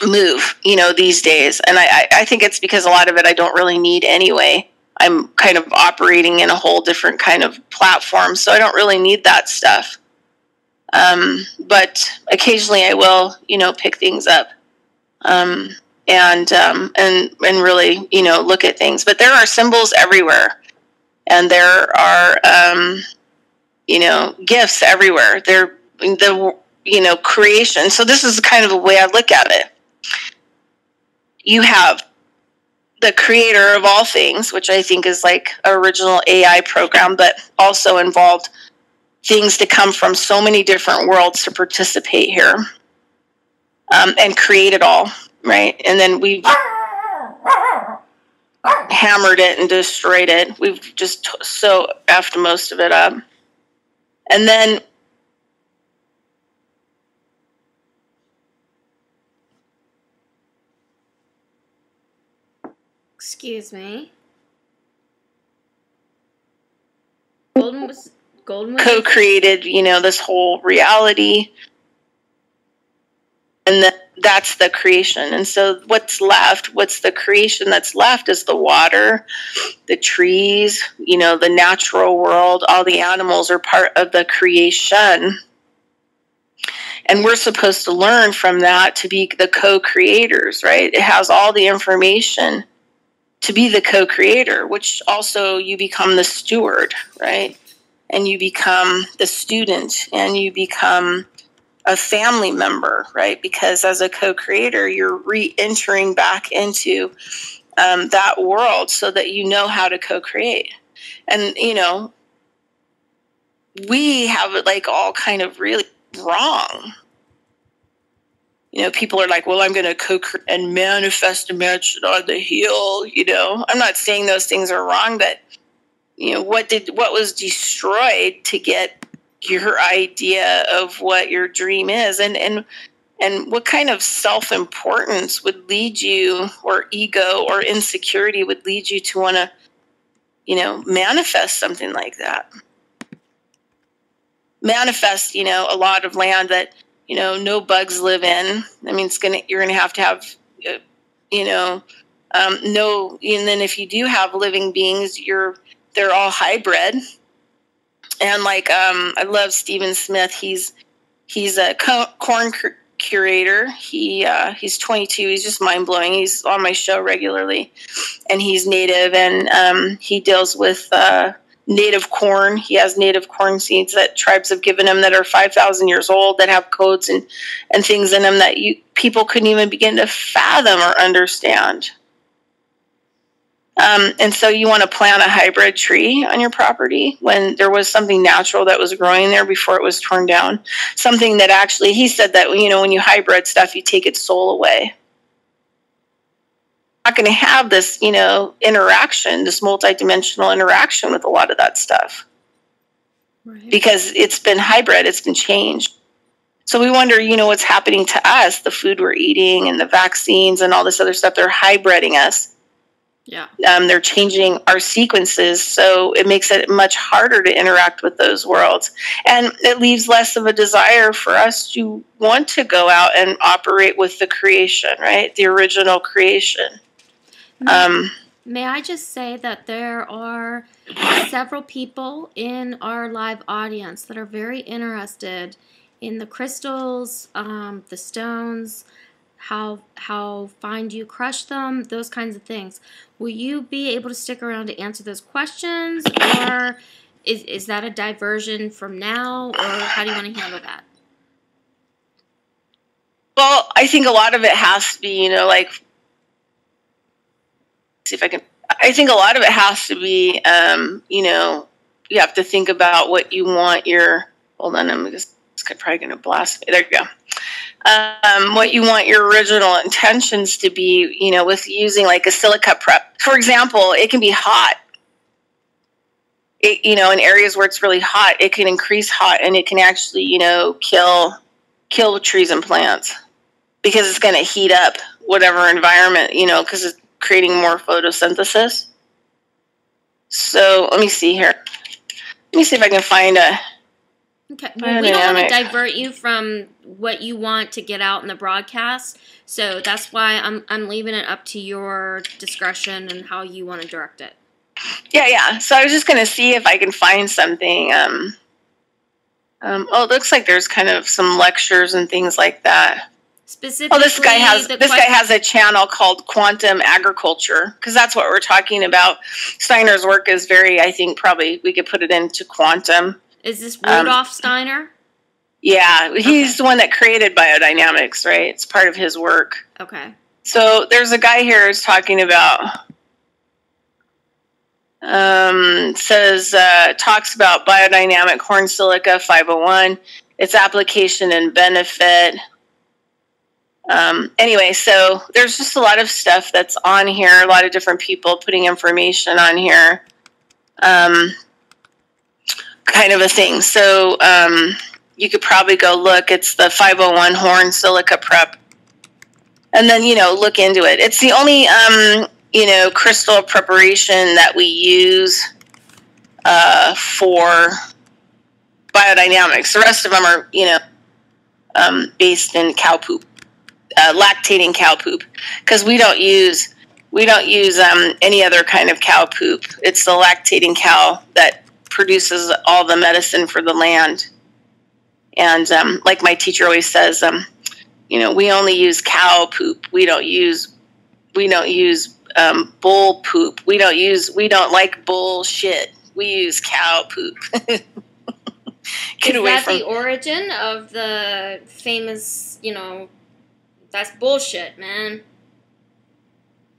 move, these days. And I think it's because a lot of it I don't really need anyway. I'm kind of operating in a whole different kind of platform, so I don't really need that stuff. But occasionally I will, pick things up, and really, look at things. But there are symbols everywhere, and there are, gifts everywhere. They're the, creation. So this is kind of the way I look at it. You have the creator of all things, which I think is like an original AI program, but also involved things to come from so many different worlds to participate here, and create it all, right? And then we've hammered it and destroyed it. We've just so effed most of it up. And then excuse me. Golden was co-created, this whole reality. And that's the creation. And so what's the creation that's left is the water, the trees, the natural world. All the animals are part of the creation. And we're supposed to learn from that to be the co-creators, right? It has all the information to be the co-creator, which also you become the steward, right? And you become the student, and you become a family member, right? Because as a co-creator, you're re-entering back into that world so that you know how to co-create. And, we have it like all kind of really wrong. People are like, well, I'm going to co-create and manifest a mansion on the hill. I'm not saying those things are wrong, but what was destroyed to get your idea of what your dream is, and what kind of self-importance would lead you, or ego or insecurity would lead you to want to, manifest something like that. Manifest, a lot of land that, no bugs live in. I mean, you're going to have, no, and then if you do have living beings, they're all hybrid. And like, I love Stephen Smith. He's a corn curator. He's 22. He's just mind blowing. He's on my show regularly, and he's native, and he deals with native corn. He has native corn seeds that tribes have given him that are 5,000 years old, that have codes and things in them that people couldn't even begin to fathom or understand. And so you want to plant a hybrid tree on your property when there was something natural that was growing there before it was torn down. Something that actually, he said that, when you hybrid stuff, you take its soul away. Not going to have this, interaction, this multidimensional interaction with a lot of that stuff. Right. Because it's been hybrid, it's been changed. So we wonder, what's happening to us, the food we're eating and the vaccines and all this other stuff, they're hybriding us. Yeah. They're changing our sequences, so it makes it much harder to interact with those worlds. And it leaves less of a desire for us to want to go out and operate with the creation, right? The original creation. May I just say that there are several people in our live audience that are very interested in the crystals, the stones, how fine do you crush them, those kinds of things. Will you be able to stick around to answer those questions, or is that a diversion from now, or how do you want to handle that? Well, I think a lot of it has to be, I think a lot of it has to be, you have to think about what you want hold on, it's probably going to blast me. There you go. What you want your original intentions to be, with using like a silica prep. For example, it can be hot. In areas where it's really hot, it can increase hot, and it can actually, kill trees and plants because it's going to heat up whatever environment, because it's creating more photosynthesis. So let me see here. Let me see if I can find Okay. Well, we don't want to Biodynamic. divert you from what you want to get out in the broadcast, so that's why I'm leaving it up to your discretion and how you want to direct it. Yeah. So I was just going to see if I can find something. It looks like there's kind of some lectures and things like that. Specifically, this guy has a channel called Quantum Agriculture, because that's what we're talking about. Steiner's work is very, I think, probably we could put it into quantum. Is this Rudolf Steiner? Yeah, he's the one that created biodynamics, right? It's part of his work. Okay. So there's a guy here who's talking about, talks about biodynamic horn silica 501, its application and benefit. Anyway, so there's just a lot of stuff that's on here, a lot of different people putting information on here. Kind of a thing. So you could probably go look. It's the 501 horn silica prep. And then, look into it. It's the only, crystal preparation that we use for biodynamics. The rest of them are, based in cow poop, lactating cow poop, because we don't use any other kind of cow poop. It's the lactating cow that produces all the medicine for the land. And like my teacher always says, we only use cow poop. We don't use bull poop. We don't like bullshit. We use cow poop. Is that the origin of the famous, that's bullshit, man?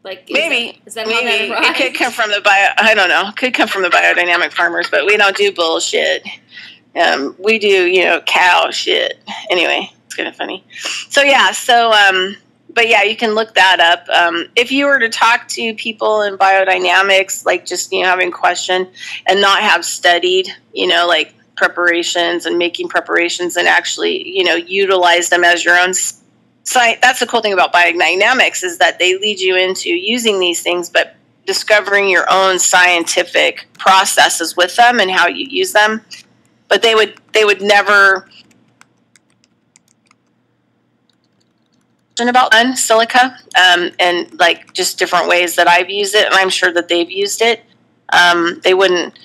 Like, is that how that arrives? It could come from I don't know. Could come from the biodynamic farmers, but we don't do bullshit. We do, cow shit. Anyway, it's kind of funny. So, yeah. But yeah, you can look that up. If you were to talk to people in biodynamics, like just, having a question and not have studied, like preparations and making preparations and actually, utilize them as your own. So that's the cool thing about biodynamics, is that they lead you into using these things, but discovering your own scientific processes with them and how you use them. But they would never about silica and like just different ways that I've used it, and I'm sure that they've used it. They wouldn't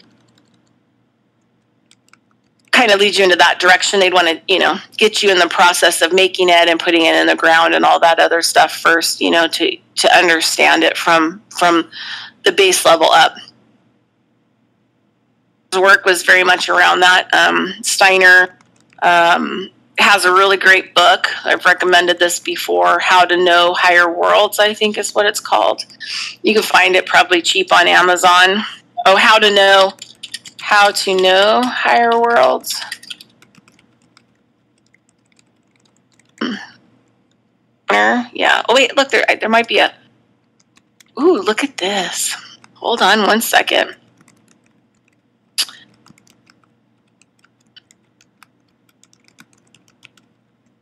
kind of lead you into that direction. They'd want to, get you in the process of making it and putting it in the ground and all that other stuff first, to understand it from the base level up. His work was very much around that. Steiner has a really great book. I've recommended this before, How to Know Higher Worlds, I think is what it's called. You can find it probably cheap on Amazon. Oh, How to Know Higher Worlds. Yeah. Oh, wait, look, there might be a... Ooh, look at this. Hold on one second.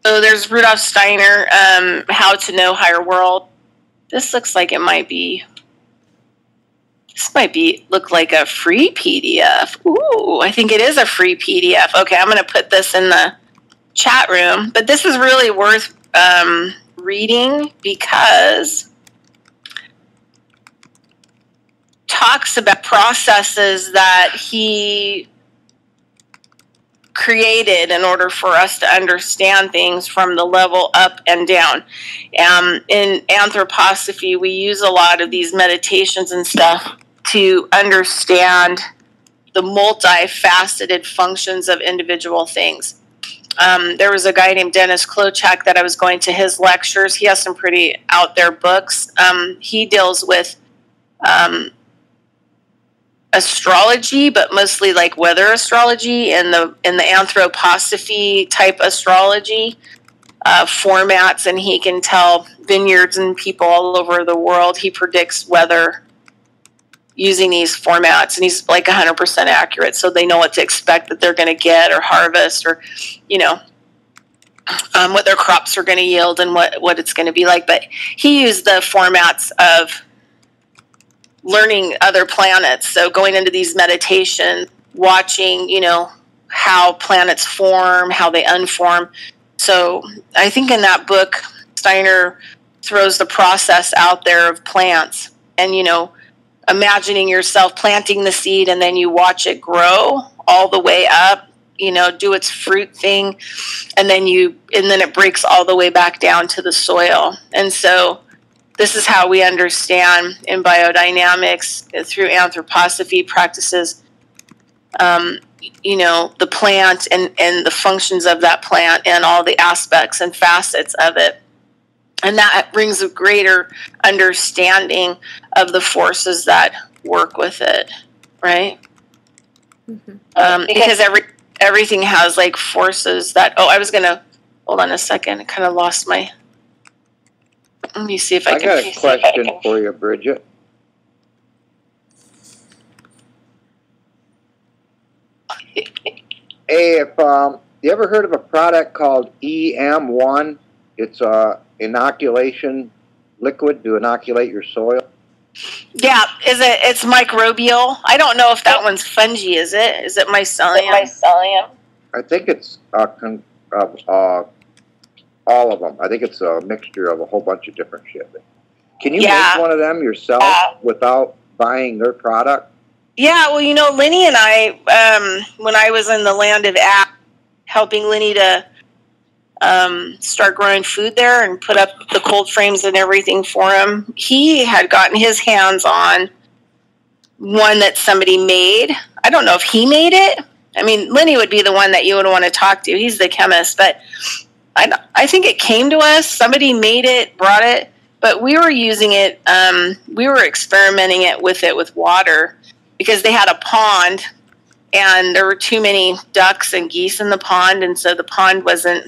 So there's Rudolf Steiner, How to Know Higher World. This looks like it might be... look like a free PDF. Ooh, I think it is a free PDF. Okay, I'm going to put this in the chat room. But this is really worth reading because talks about processes that he created in order for us to understand things from the level up and down. In anthroposophy, we use a lot of these meditations and stuff to understand the multifaceted functions of individual things. There was a guy named Dennis Klochak that I was going to his lectures. He has some pretty out there books. He deals with astrology, but mostly like weather astrology and the anthroposophy type astrology formats, and he can tell vineyards and people all over the world. He predicts weather using these formats, and he's like 100% accurate, so they know what to expect that they're going to get or harvest, or what their crops are going to yield and what it's going to be like. But he used the formats of learning other planets, so going into these meditations, watching how planets form, how they unform. So I think in that book, Steiner throws the process out there of plants and, imagining yourself planting the seed and then you watch it grow all the way up, do its fruit thing. And then it breaks all the way back down to the soil. And so this is how we understand in biodynamics through anthroposophy practices, the plant and the functions of that plant and all the aspects and facets of it. And that brings a greater understanding of the forces that work with it, right? Mm-hmm. Because everything has like forces that, I was going to, hold on a second, I kind of lost my, let me see if I can. I got a question for you, Bridgette. Hey, if you ever heard of a product called EM1? It's a inoculation liquid to inoculate your soil. Yeah, it's microbial. I don't know if that one's fungi, is it? Is it mycelium? I think it's all of them. I think it's a mixture of a whole bunch of different shit. Can you make one of them yourself without buying their product? Yeah, well, Lenny and I, when I was in the land of helping Lenny to start growing food there and put up the cold frames and everything for him, he had gotten his hands on one that somebody made. I don't know if he made it. I mean, Lenny would be the one that you would want to talk to. He's the chemist, but I think it came to us. Somebody made it, brought it, but we were using it. We were experimenting with water because they had a pond and there were too many ducks and geese in the pond. And so the pond wasn't,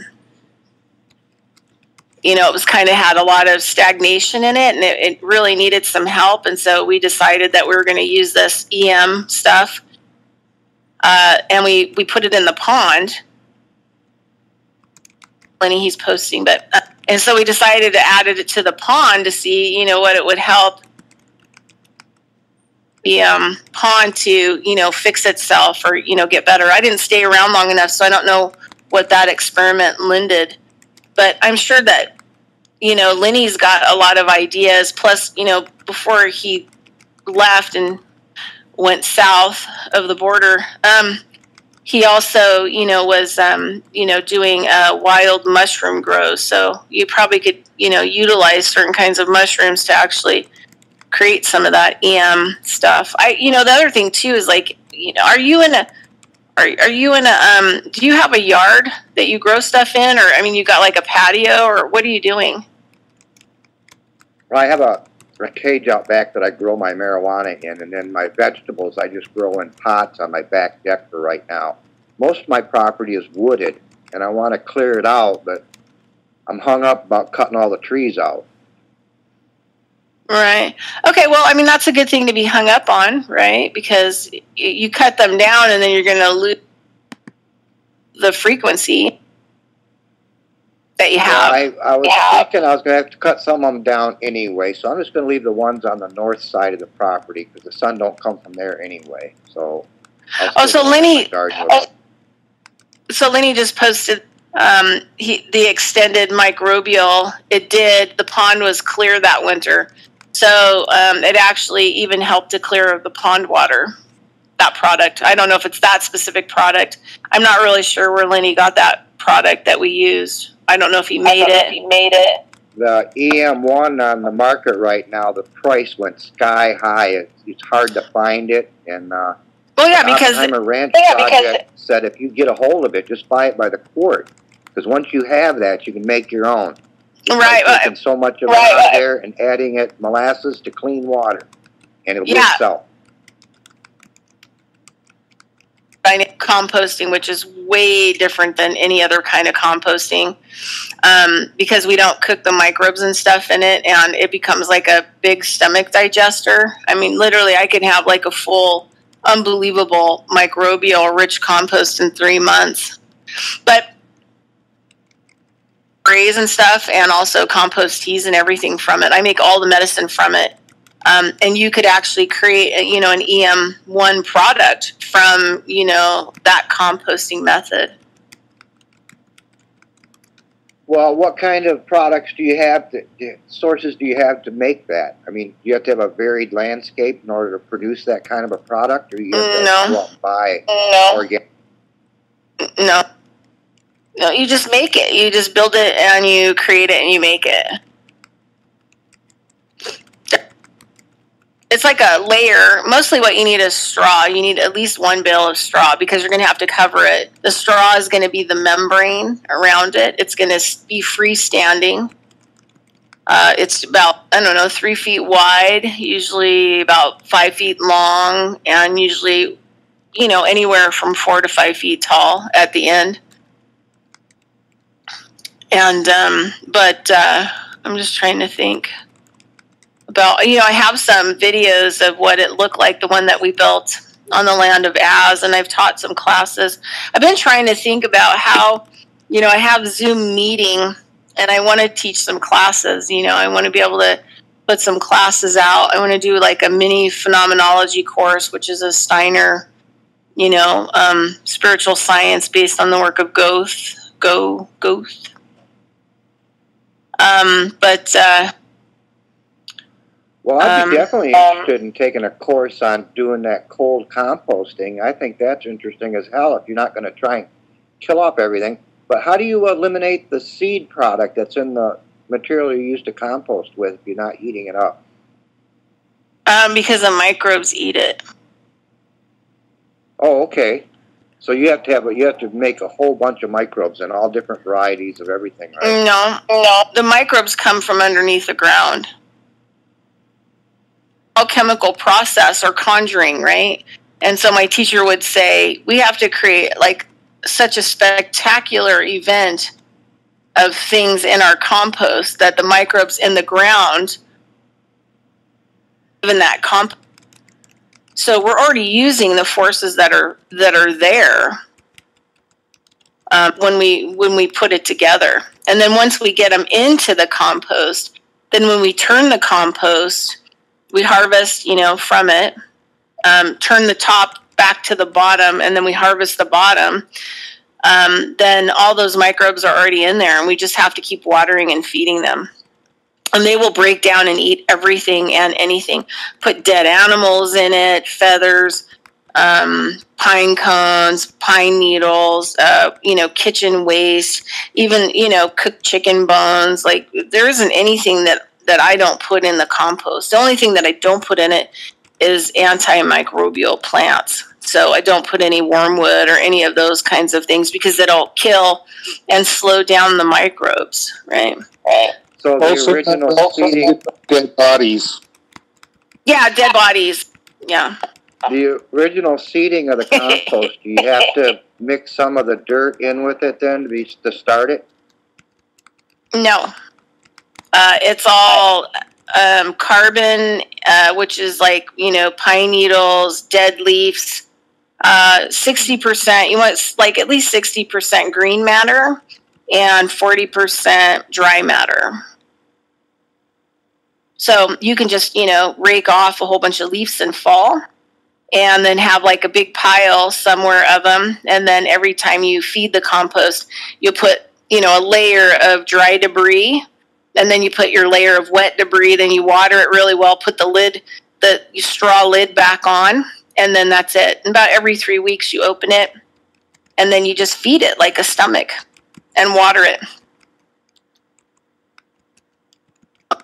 it was kind of had a lot of stagnation in it and it really needed some help. And so we decided that we were going to use this EM stuff. And we put it in the pond. Lenny, he's posting, but and so we decided to add it to the pond to see, what it would help the pond to, fix itself or, get better. I didn't stay around long enough, so I don't know what that experiment lended. But I'm sure that, Lenny's got a lot of ideas. Plus, before he left and went south of the border, he also, was, doing wild mushroom grows. So you probably could, utilize certain kinds of mushrooms to actually create some of that EM stuff. The other thing too is like, are you in a, do you have a yard that you grow stuff in? Or, you got like a patio or what are you doing? Well, I have a cage out back that I grow my marijuana in, and then my vegetables I just grow in pots on my back deck for right now. Most of my property is wooded, and I want to clear it out, but I'm hung up about cutting all the trees out. Right. Okay, well, that's a good thing to be hung up on, right? Because you cut them down, and then you're going to lose the frequency that you have. I was thinking I was going to have to cut some of them down anyway, so I'm just going to leave the ones on the north side of the property because the sun don't come from there anyway. So. So Lenny just posted the extended microbial. The pond was clear that winter, so it actually even helped to clear the pond water. That product. I don't know if it's that specific product. I'm not really sure where Lenny got that product that we used. I don't know if he made it. The EM1 on the market right now, the price went sky high. It's hard to find it, and because Ranch Project said if you get a hold of it, just buy it by the quart, because once you have that, you can make your own. Taking so much of it out there and adding it molasses to clean water, and it will sell. Composting, which is way different than any other kind of composting, because we don't cook the microbes and stuff in it, and it becomes like a big stomach digester. Literally, I can have like a full, unbelievable microbial rich compost in 3 months. But sprays and stuff, and also compost teas and everything from it. I make all the medicine from it. And you could actually create, an EM1 product from, that composting method. Well, what kind of products do you have, sources do you have to make that? I mean, you have to have a varied landscape in order to produce that kind of a product, or you have to go out and buy organic? No, you just make it. You just build it and you create it and you make it. It's like a layer. Mostly what you need is straw. You need at least one bale of straw because you're going to have to cover it. The straw is going to be the membrane around it. It's going to be freestanding. It's about, 3 feet wide, usually about 5 feet long, and usually, anywhere from 4 to 5 feet tall at the end. And, I'm just trying to think about, I have some videos of what it looked like, the one that we built on the land of Az, and I've taught some classes. I've been trying to think about how, I have Zoom meeting, and I want to teach some classes. I want to be able to put some classes out. I want to do like a mini phenomenology course, which is a Steiner, spiritual science based on the work of Goethe. Well, I'd be definitely interested in taking a course on doing that cold composting. I think that's interesting as hell if you're not going to try and kill off everything. But how do you eliminate the seed product that's in the material you use to compost with if you're not heating it up? Because the microbes eat it. Oh, okay. So you have to make a whole bunch of microbes and all different varieties of everything, right? No. The microbes come from underneath the ground. Chemical process or conjuring, right? And so my teacher would say, we have to create like such a spectacular event of things in our compost that the microbes in the ground live in that compost. So we're already using the forces that are there when we put it together. And then once we get them into the compost, then when we turn the compost, we harvest, from it, turn the top back to the bottom, and then we harvest the bottom. Then all those microbes are already in there, and we just have to keep watering and feeding them. And they will break down and eat everything and anything. Put dead animals in it, feathers, pine cones, pine needles, kitchen waste, even, cooked chicken bones. Like, there isn't anything that I don't put in the compost. The only thing that I don't put in it is antimicrobial plants. So I don't put any wormwood or any of those kinds of things because it'll kill and slow down the microbes, right? So the original seeding, dead bodies. Yeah, dead bodies. Yeah. The original seeding of the compost, do you have to mix some of the dirt in with it then to start it? No. It's all carbon, which is like, pine needles, dead leaves, 60%, you want like at least 60% green matter and 40% dry matter. So you can just, rake off a whole bunch of leaves in fall and then have like a big pile somewhere of them. And then every time you feed the compost, you put, a layer of dry debris. And then you put your layer of wet debris, then you water it really well, put the straw lid back on, and then that's it. And about every 3 weeks you open it, and then you just feed it like a stomach and water it.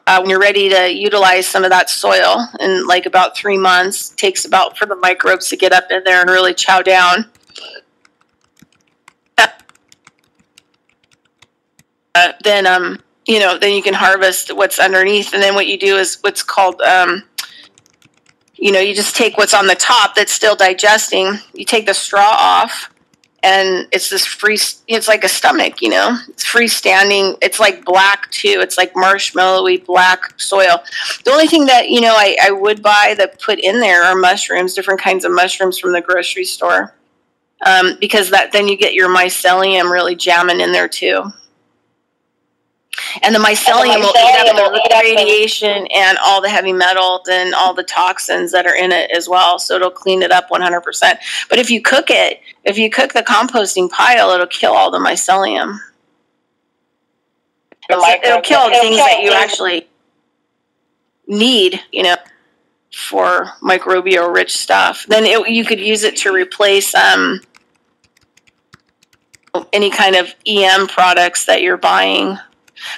When you're ready to utilize some of that soil in like about 3 months, takes about for the microbes to get up in there and really chow down. Then you can harvest what's underneath. And then what you do is what's called, you just take what's on the top that's still digesting. You take the straw off, and it's it's like a stomach, it's freestanding. It's like black too. It's like marshmallowy black soil. The only thing that, I would buy that put in there are mushrooms, different kinds of mushrooms from the grocery store. Because then you get your mycelium really jamming in there too. And the mycelium will eat up the radiation and all the heavy metals and all the toxins that are in it as well. So it'll clean it up 100%. But if you cook the composting pile, it'll kill all the mycelium. It'll kill the things that you actually need, for microbial-rich stuff. Then you could use it to replace any kind of EM products that you're buying.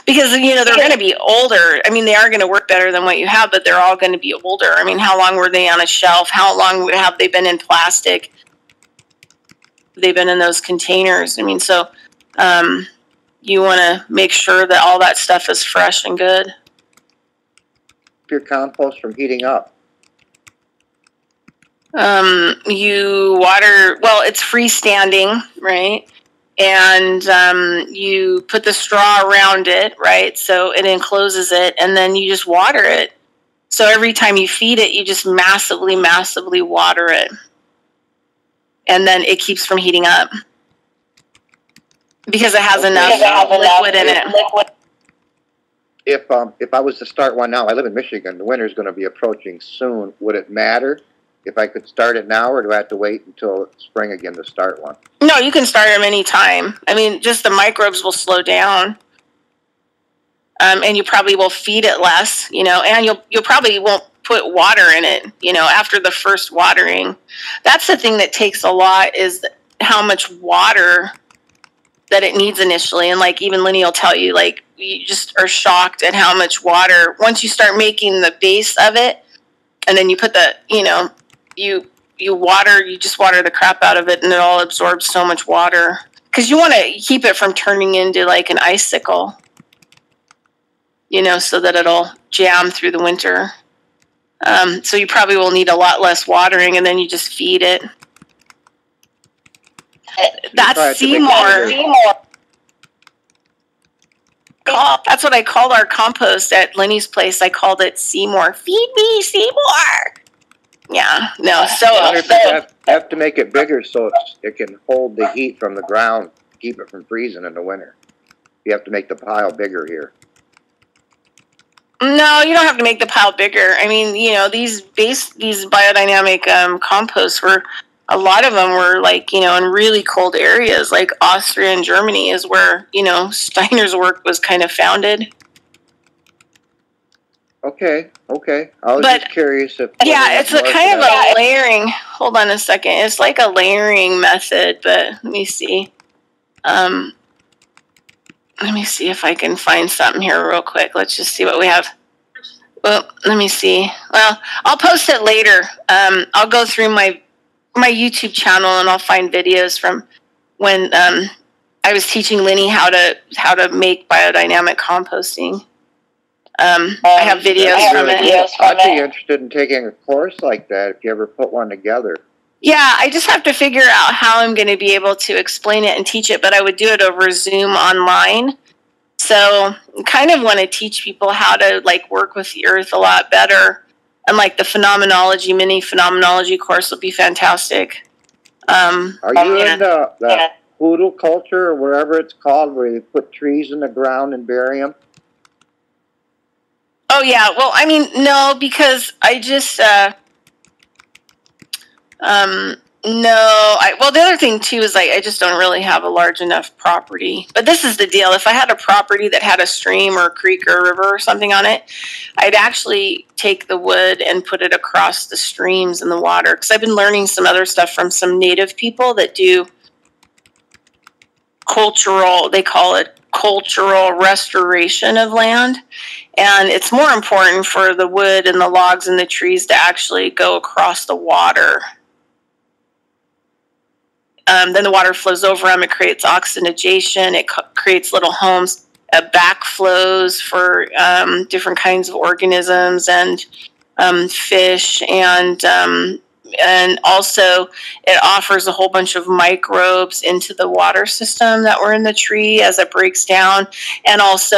Because, they're going to be older. I mean, they are going to work better than what you have, but they're all going to be older. I mean, how long were they on a shelf? How long have they been in plastic? They've been in those containers. I mean, so you want to make sure that all that stuff is fresh and good. Your compost from heating up? You water, it's freestanding, right? And you put the straw around it, right? So it encloses it, and then you just water it. So every time you feed it, you just massively, massively water it. And then it keeps from heating up. Because it has enough liquid in it. If I was to start one now, I live in Michigan, the winter's going to be approaching soon. Would it matter if I could start it now, or do I have to wait until spring again to start one? No, you can start them anytime. I mean, just the microbes will slow down. And you probably will feed it less, and you'll probably won't put water in it, after the first watering. That's the thing that takes a lot, is how much water that it needs initially. And like even Lenny will tell you, like, you just are shocked at how much water, once you start making the base of it, and then you put the, you just water the crap out of it, and it all absorbs so much water. Because you want to keep it from turning into like an icicle, so that it'll jam through the winter. So you probably will need a lot less watering, and then you just feed it. That's Seymour. That's what I called our compost at Lenny's place. I called it Seymour. Feed me, Seymour. Yeah, no. So I have to make it bigger so it can hold the heat from the ground, keep it from freezing in the winter. You have to make the pile bigger here. No, you don't have to make the pile bigger. I mean, these biodynamic composts a lot of them were like, in really cold areas, like Austria and Germany is where, Steiner's work was kind of founded. Okay. I was just curious if... Yeah, it's a kind of a layering... Hold on a second. It's like a layering method, but let me see. Let me see if I can find something here real quick. Let's just see what we have. Well, let me see. Well, I'll post it later. I'll go through my YouTube channel, and I'll find videos from when I was teaching Lenny how to make biodynamic composting. I have videos from it. I'd be interested in taking a course like that if you ever put one together. Yeah, I just have to figure out how I'm going to be able to explain it and teach it, but I would do it over Zoom online. So I kind of want to teach people how to work with the earth a lot better. And the mini phenomenology course will be fantastic. Are you in the hoodoo culture or wherever it's called, where you put trees in the ground and bury them? Oh, yeah. Well, I mean, no, because I just, the other thing, too, is I just don't really have a large enough property. But this is the deal. If I had a property that had a stream or a creek or a river or something on it, I'd actually take the wood and put it across the streams and the water. Because I've been learning some other stuff from some native people that do they call it cultural restoration of land. And it's more important for the wood and the logs and the trees to actually go across the water. Then the water flows over them. It creates oxygenation. It creates little homes, backflows for different kinds of organisms and fish, and also it offers a whole bunch of microbes into the water system that were in the tree as it breaks down. And also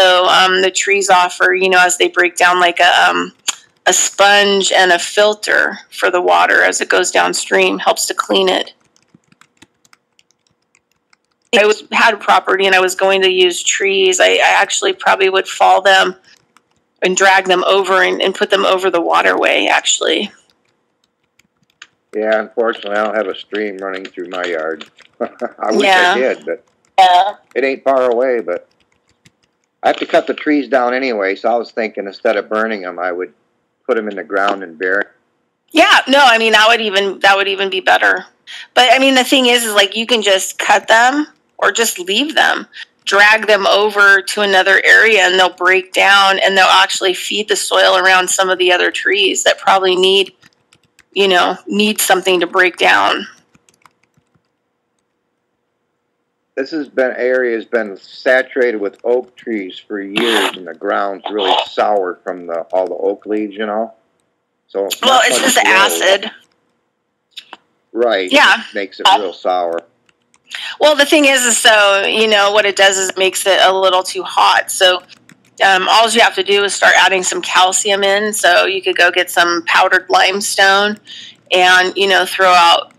the trees offer, as they break down, like a sponge and a filter for the water as it goes downstream, helps to clean it. had a property and I was going to use trees, I actually probably would fall them and drag them over and put them over the waterway, actually. Yeah, unfortunately, I don't have a stream running through my yard. I wish I did, but it ain't far away. But I have to cut the trees down anyway, so I was thinking instead of burning them, I would put them in the ground and bury. Yeah, no, I mean, that would even be better. But I mean, the thing is like you can just cut them or just leave them, drag them over to another area, and they'll break down, and they'll actually feed the soil around some of the other trees that probably need something to break down. This area has been saturated with oak trees for years, and the ground's really sour from all the oak leaves, So it's just the acid. Right. Yeah. It makes it real sour. Well, the thing is so, what it does is it makes it a little too hot. So all you have to do is start adding some calcium in. So you could go get some powdered limestone and, throw out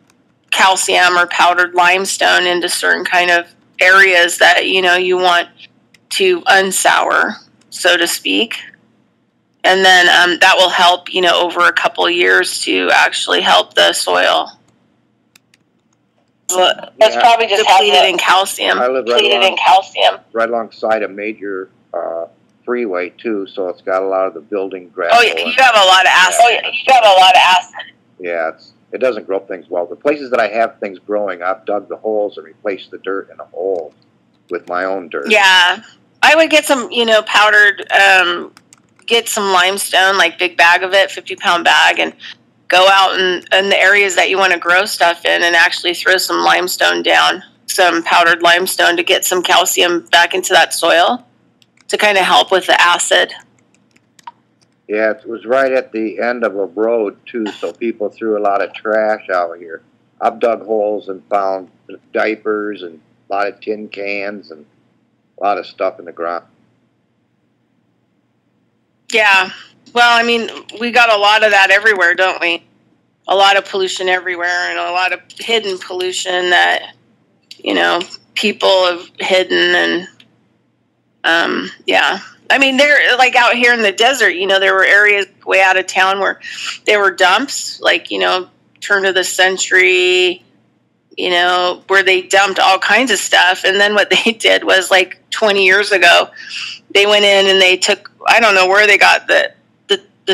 calcium or powdered limestone into certain kind of areas that, you want to unsour, so to speak. And then that will help, over a couple of years to actually help the soil. That's probably just depleted in calcium. I live right alongside a major freeway too, so it's got a lot of the building gravel. Oh, yeah, you have a lot of acid. Yeah, it doesn't grow things well. The places that I have things growing, I've dug the holes and replaced the dirt in the holes with my own dirt. Yeah, I would get some, powdered. Get some limestone, like big bag of it, 50-pound bag, and go out in the areas that you want to grow stuff in and actually throw some limestone down, some powdered limestone to get some calcium back into that soil to kind of help with the acid. Yeah, it was right at the end of a road, too, so people threw a lot of trash out here. I've dug holes and found diapers and a lot of tin cans and a lot of stuff in the ground. Yeah. Well, I mean, we got a lot of that everywhere, don't we? A lot of pollution everywhere and a lot of hidden pollution that, people have hidden. And, yeah. I mean, they're like out here in the desert, there were areas way out of town where there were dumps, like, turn of the century, where they dumped all kinds of stuff. And then what they did was like 20 years ago, they went in and they took, I don't know where they got the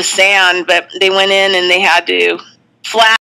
sand, but they went in and they had to flat